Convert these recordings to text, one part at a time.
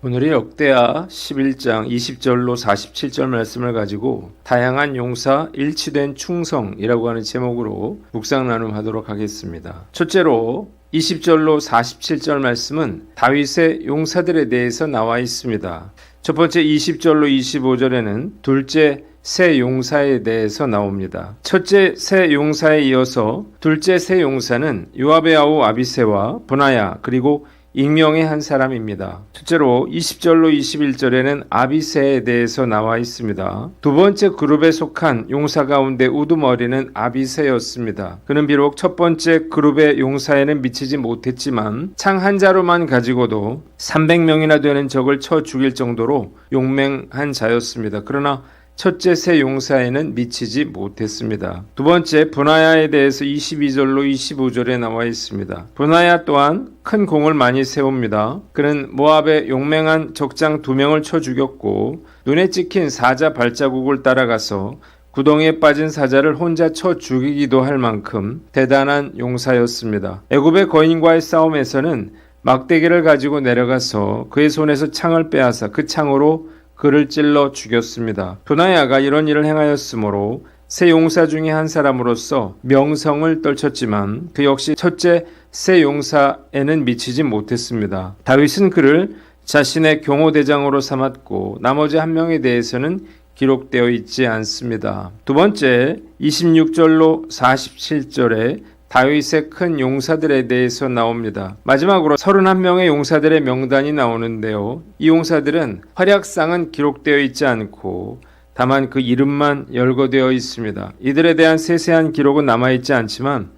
오늘의 역대하 11장 20절로 47절 말씀을 가지고 다양한 용사 일치된 충성이라고 하는 제목으로 묵상 나눔하도록 하겠습니다. 첫째로 20절로 47절 말씀은 다윗의 용사들에 대해서 나와 있습니다. 첫 번째 20절로 25절에는 둘째 세 용사에 대해서 나옵니다. 첫째 세 용사에 이어서 둘째 세 용사는 요압의 아우 아비새와 브나야 그리고 익명의 한 사람입니다. 첫째로 20절로 21절에는 아비새에 대해서 나와 있습니다. 두 번째 그룹에 속한 용사 가운데 우두머리는 아비새였습니다. 그는 비록 첫 번째 그룹의 용사에는 미치지 못했지만 창 한 자루만 가지고도 300명이나 되는 적을 쳐 죽일 정도로 용맹한 자였습니다. 그러나 첫째 세 용사에는 미치지 못했습니다. 두 번째 브나야에 대해서 22절로 25절에 나와 있습니다. 브나야 또한 큰 공을 많이 세웁니다. 그는 모압의 용맹한 적장 2명을 쳐 죽였고 눈에 찍힌 사자 발자국을 따라가서 구덩이에 빠진 사자를 혼자 쳐 죽이기도 할 만큼 대단한 용사였습니다. 애굽의 거인과의 싸움에서는 막대기를 가지고 내려가서 그의 손에서 창을 빼앗아 그 창으로 그를 찔러 죽였습니다. 브나야가 이런 일을 행하였으므로 세 용사 중에 한 사람으로서 명성을 떨쳤지만 그 역시 첫째 세 용사에는 미치지 못했습니다. 다윗은 그를 자신의 경호대장으로 삼았고 나머지 한 명에 대해서는 기록되어 있지 않습니다. 두 번째 26절로 47절에 다윗의 큰 용사들에 대해서 나옵니다. 마지막으로 31명의 용사들의 명단이 나오는데요. 이 용사들은 활약상은 기록되어 있지 않고 다만 그 이름만 열거되어 있습니다. 이들에 대한 세세한 기록은 남아있지 않지만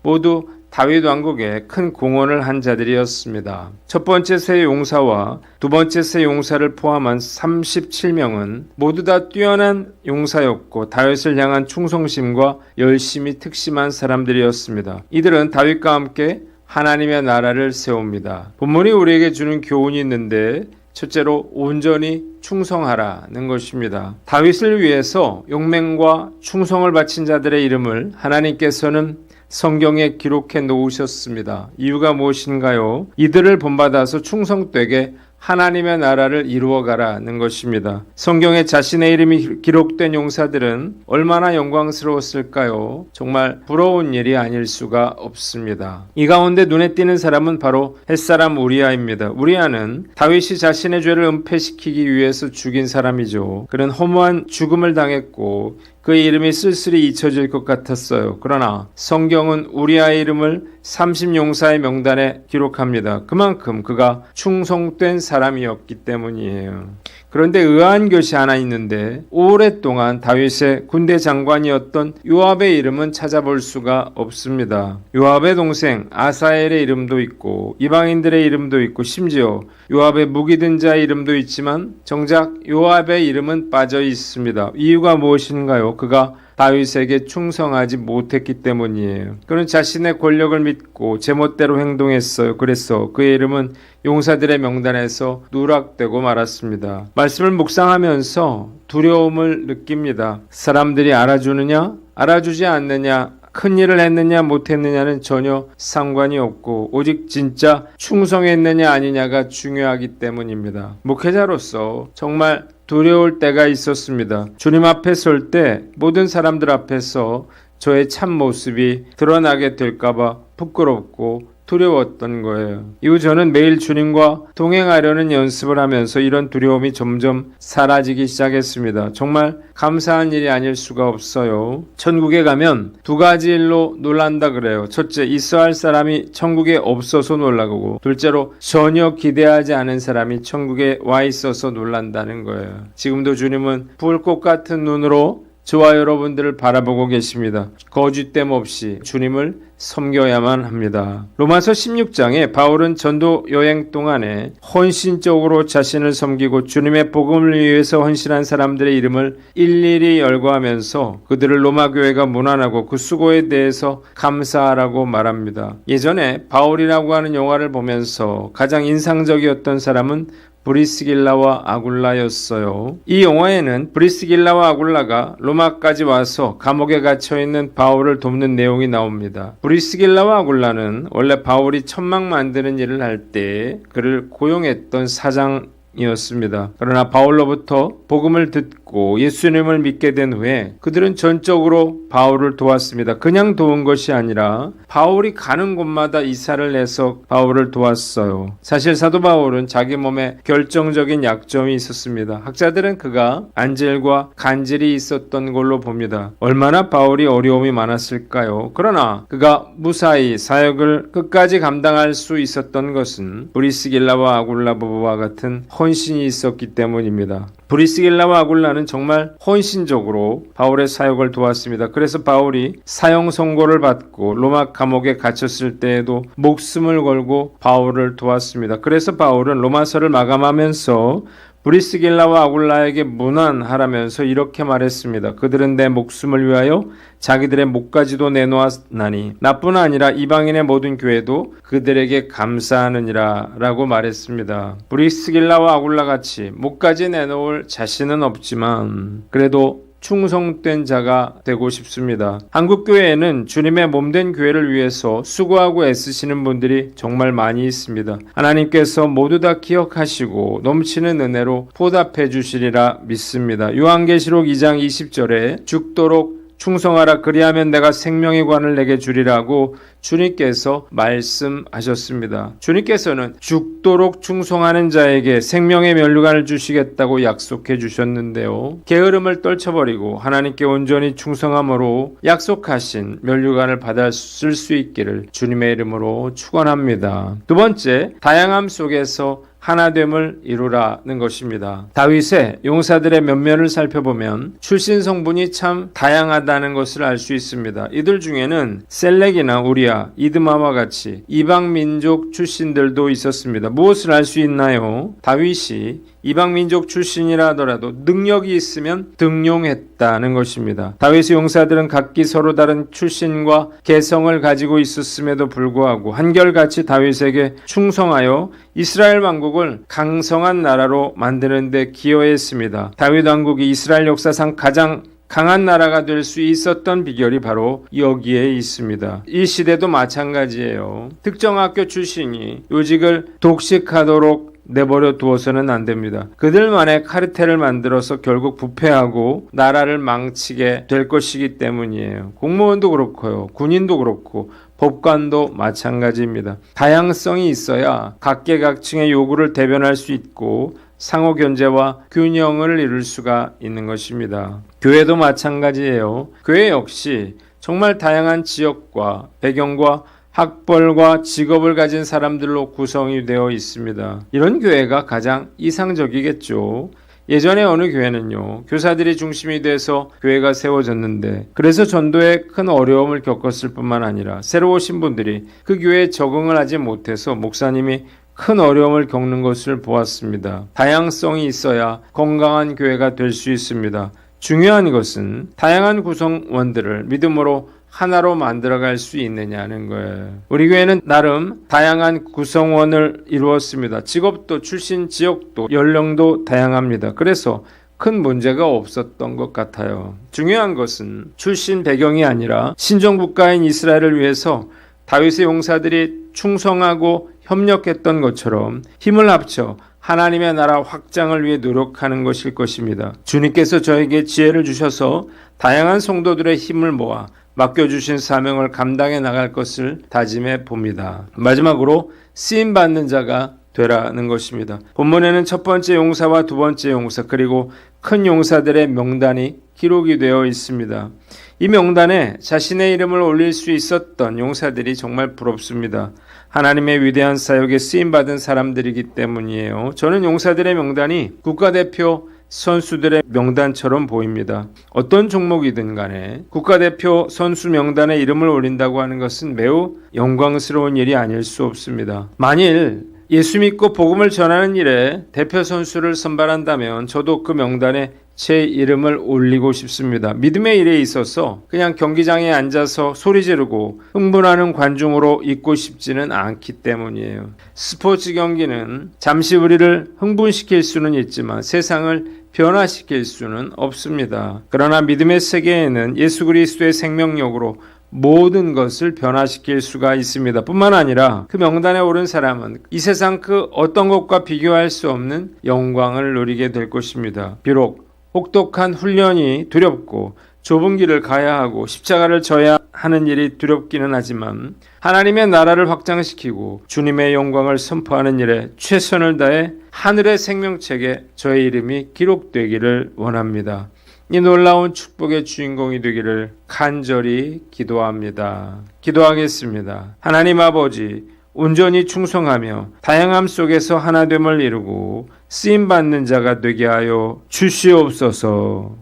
모두 다윗 왕국에 큰 공헌을 한 자들이었습니다. 첫 번째 세 용사와 두 번째 세 용사를 포함한 37명은 모두 다 뛰어난 용사였고 다윗을 향한 충성심과 열심이 특심한 사람들이었습니다. 이들은 다윗과 함께 하나님의 나라를 세웁니다. 본문이 우리에게 주는 교훈이 있는데 첫째로 온전히 충성하라는 것입니다. 다윗을 위해서 용맹과 충성을 바친 자들의 이름을 하나님께서는 성경에 기록해 놓으셨습니다. 이유가 무엇인가요? 이들을 본받아서 충성되게 하나님의 나라를 이루어가라는 것입니다. 성경에 자신의 이름이 기록된 용사들은 얼마나 영광스러웠을까요? 정말 부러운 일이 아닐 수가 없습니다. 이 가운데 눈에 띄는 사람은 바로 햇사람 우리아입니다. 우리아는 다윗이 자신의 죄를 은폐시키기 위해서 죽인 사람이죠. 그는 허무한 죽음을 당했고 그의 이름이 쓸쓸히 잊혀질 것 같았어요. 그러나 성경은 우리아의 이름을 30용사의 명단에 기록합니다. 그만큼 그가 충성된 사람이었기 때문이에요. 그런데 의아한 것이 하나 있는데 오랫동안 다윗의 군대 장관이었던 요압의 이름은 찾아볼 수가 없습니다. 요압의 동생 아사엘의 이름도 있고 이방인들의 이름도 있고 심지어 요압의 무기든 자의 이름도 있지만 정작 요압의 이름은 빠져 있습니다. 이유가 무엇인가요? 그가 다윗에게 충성하지 못했기 때문이에요. 그는 자신의 권력을 믿고 제멋대로 행동했어요. 그래서 그의 이름은 용사들의 명단에서 누락되고 말았습니다. 말씀을 묵상하면서 두려움을 느낍니다. 사람들이 알아주느냐, 알아주지 않느냐, 큰 일을 했느냐 못했느냐는 전혀 상관이 없고 오직 진짜 충성했느냐 아니냐가 중요하기 때문입니다. 목회자로서 정말 두려울 때가 있었습니다. 주님 앞에 설 때 모든 사람들 앞에서 저의 참 모습이 드러나게 될까봐 부끄럽고 두려웠던 거예요. 이후 저는 매일 주님과 동행하려는 연습을 하면서 이런 두려움이 점점 사라지기 시작했습니다. 정말 감사한 일이 아닐 수가 없어요. 천국에 가면 두 가지 일로 놀란다 그래요. 첫째, 있어야 할 사람이 천국에 없어서 놀라고, 둘째로 전혀 기대하지 않은 사람이 천국에 와 있어서 놀란다는 거예요. 지금도 주님은 불꽃 같은 눈으로 저와 여러분들을 바라보고 계십니다. 거짓됨 없이 주님을 섬겨야만 합니다. 로마서 16장에 바울은 전도 여행 동안에 헌신적으로 자신을 섬기고 주님의 복음을 위해서 헌신한 사람들의 이름을 일일이 열거하면서 그들을 로마 교회가 문안하고 그 수고에 대해서 감사하라고 말합니다. 예전에 바울이라고 하는 영화를 보면서 가장 인상적이었던 사람은 브리스길라와 아굴라였어요. 이 영화에는 브리스길라와 아굴라가 로마까지 와서 감옥에 갇혀있는 바울을 돕는 내용이 나옵니다. 브리스길라와 아굴라는 원래 바울이 천막 만드는 일을 할 때 그를 고용했던 사장 이었습니다. 그러나 바울로부터 복음을 듣고 예수님을 믿게 된 후에 그들은 전적으로 바울을 도왔습니다. 그냥 도운 것이 아니라 바울이 가는 곳마다 이사를 해서 바울을 도왔어요. 사실 사도 바울은 자기 몸에 결정적인 약점이 있었습니다. 학자들은 그가 안젤과 간질이 있었던 걸로 봅니다. 얼마나 바울이 어려움이 많았을까요? 그러나 그가 무사히 사역을 끝까지 감당할 수 있었던 것은 브리스길라와 아굴라 부부와 같은 헌신이 있었기 때문입니다. 브리스길라와 아굴라는 정말 헌신적으로 바울의 사역을 도왔습니다. 그래서 바울이 사형 선고를 받고 로마 감옥에 갇혔을 때에도 목숨을 걸고 바울을 도왔습니다. 그래서 바울은 로마서를 마감하면서 브리스길라와 아굴라에게 문안하라면서 이렇게 말했습니다. 그들은 내 목숨을 위하여 자기들의 목까지도 내놓았나니 나뿐 아니라 이방인의 모든 교회도 그들에게 감사하느니라 라고 말했습니다. 브리스길라와 아굴라 같이 목까지 내놓을 자신은 없지만 그래도 충성된 자가 되고 싶습니다. 한국교회에는 주님의 몸된 교회를 위해서 수고하고 애쓰시는 분들이 정말 많이 있습니다. 하나님께서 모두 다 기억하시고 넘치는 은혜로 보답해 주시리라 믿습니다. 요한계시록 2장 20절에 죽도록 충성하라 그리하면 내가 생명의 관을 내게 주리라고 주님께서 말씀하셨습니다. 주님께서는 죽도록 충성하는 자에게 생명의 면류관을 주시겠다고 약속해 주셨는데요. 게으름을 떨쳐버리고 하나님께 온전히 충성함으로 약속하신 면류관을 받았을 수 있기를 주님의 이름으로 축원합니다. 두 번째, 다양함 속에서 하나됨을 이루라는 것입니다. 다윗의 용사들의 면면을 살펴보면 출신 성분이 참 다양하다는 것을 알 수 있습니다. 이들 중에는 셀렉이나 우리아, 이드마와 같이 이방 민족 출신들도 있었습니다. 무엇을 알 수 있나요? 다윗이 이방 민족 출신이라 하더라도 능력이 있으면 등용했다는 것입니다. 다윗의 용사들은 각기 서로 다른 출신과 개성을 가지고 있었음에도 불구하고 한결같이 다윗에게 충성하여 이스라엘 왕국을 강성한 나라로 만드는 데 기여했습니다. 다윗 왕국이 이스라엘 역사상 가장 강한 나라가 될 수 있었던 비결이 바로 여기에 있습니다. 이 시대도 마찬가지예요. 특정 학교 출신이 요직을 독식하도록 내버려 두어서는 안 됩니다. 그들만의 카르텔을 만들어서 결국 부패하고 나라를 망치게 될 것이기 때문이에요. 공무원도 그렇고요. 군인도 그렇고 법관도 마찬가지입니다. 다양성이 있어야 각계각층의 요구를 대변할 수 있고 상호 견제와 균형을 이룰 수가 있는 것입니다. 교회도 마찬가지예요. 교회 역시 정말 다양한 지역과 배경과 학벌과 직업을 가진 사람들로 구성이 되어 있습니다. 이런 교회가 가장 이상적이겠죠. 예전에 어느 교회는요, 교사들이 중심이 돼서 교회가 세워졌는데 그래서 전도에 큰 어려움을 겪었을 뿐만 아니라 새로 오신 분들이 그 교회에 적응을 하지 못해서 목사님이 큰 어려움을 겪는 것을 보았습니다. 다양성이 있어야 건강한 교회가 될 수 있습니다. 중요한 것은 다양한 구성원들을 믿음으로 하나로 만들어갈 수 있느냐는 거예요. 우리 교회는 나름 다양한 구성원을 이루었습니다. 직업도 출신 지역도 연령도 다양합니다. 그래서 큰 문제가 없었던 것 같아요. 중요한 것은 출신 배경이 아니라 신정국가인 이스라엘을 위해서 다윗의 용사들이 충성하고 협력했던 것처럼 힘을 합쳐 하나님의 나라 확장을 위해 노력하는 것일 것입니다. 주님께서 저에게 지혜를 주셔서 다양한 성도들의 힘을 모아 맡겨주신 사명을 감당해 나갈 것을 다짐해 봅니다. 마지막으로 쓰임받는 자가 되라는 것입니다. 본문에는 첫 번째 용사와 두 번째 용사 그리고 큰 용사들의 명단이 기록이 되어 있습니다. 이 명단에 자신의 이름을 올릴 수 있었던 용사들이 정말 부럽습니다. 하나님의 위대한 사역에 쓰임받은 사람들이기 때문이에요. 저는 용사들의 명단이 국가대표 선수들의 명단처럼 보입니다. 어떤 종목이든 간에 국가대표 선수 명단에 이름을 올린다고 하는 것은 매우 영광스러운 일이 아닐 수 없습니다. 만일 예수 믿고 복음을 전하는 일에 대표 선수를 선발한다면 저도 그 명단에 제 이름을 올리고 싶습니다. 믿음의 일에 있어서 그냥 경기장에 앉아서 소리 지르고 흥분하는 관중으로 있고 싶지는 않기 때문이에요. 스포츠 경기는 잠시 우리를 흥분시킬 수는 있지만 세상을 변화시킬 수는 없습니다. 그러나 믿음의 세계에는 예수 그리스도의 생명력으로 모든 것을 변화시킬 수가 있습니다. 뿐만 아니라 그 명단에 오른 사람은 이 세상 그 어떤 것과 비교할 수 없는 영광을 누리게 될 것입니다. 비록 혹독한 훈련이 두렵고 좁은 길을 가야 하고 십자가를 져야 하는 일이 두렵기는 하지만 하나님의 나라를 확장시키고 주님의 영광을 선포하는 일에 최선을 다해 하늘의 생명책에 저의 이름이 기록되기를 원합니다. 이 놀라운 축복의 주인공이 되기를 간절히 기도합니다. 기도하겠습니다. 하나님 아버지, 온전히 충성하며 다양함 속에서 하나됨을 이루고 쓰임받는 자가 되게 하여 주시옵소서.